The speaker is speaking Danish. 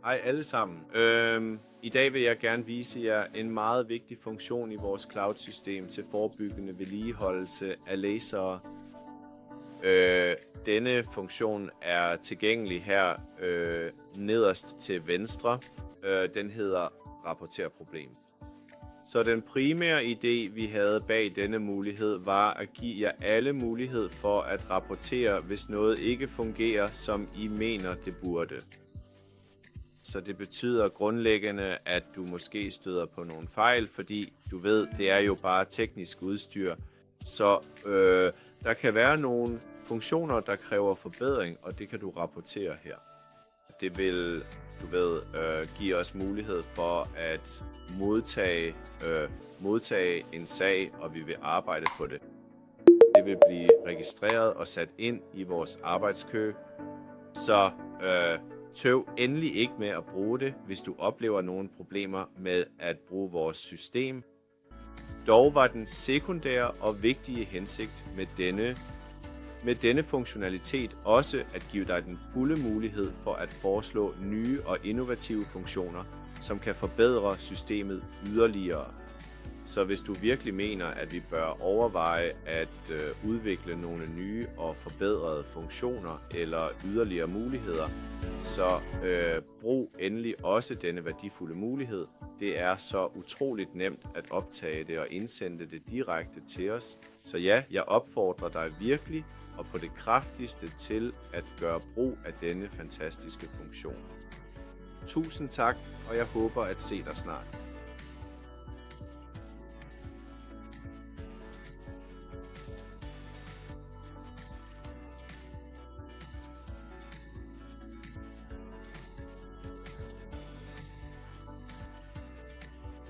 Hej alle sammen. I dag vil jeg gerne vise jer en meget vigtig funktion i vores cloud-system til forebyggende vedligeholdelse af lasere. Denne funktion er tilgængelig her nederst til venstre. Den hedder rapporter problem. Så den primære idé, vi havde bag denne mulighed, var at give jer alle mulighed for at rapportere, hvis noget ikke fungerer, som I mener det burde. Så det betyder grundlæggende, at du måske støder på nogle fejl, fordi du ved, det er jo bare teknisk udstyr. Så der kan være nogle funktioner, der kræver forbedring, og det kan du rapportere her. Det vil, give os mulighed for at modtage en sag, og vi vil arbejde på det. Det vil blive registreret og sat ind i vores arbejdskø, så tøv endelig ikke med at bruge det, hvis du oplever nogle problemer med at bruge vores system. Dog var den sekundære og vigtige hensigt med denne funktionalitet også at give dig den fulde mulighed for at foreslå nye og innovative funktioner, som kan forbedre systemet yderligere. Så hvis du virkelig mener, at vi bør overveje at udvikle nogle nye og forbedrede funktioner eller yderligere muligheder, så brug endelig også denne værdifulde mulighed. Det er så utroligt nemt at optage det og indsende det direkte til os. Så ja, jeg opfordrer dig virkelig og på det kraftigste til at gøre brug af denne fantastiske funktion. Tusind tak, og jeg håber at se dig snart.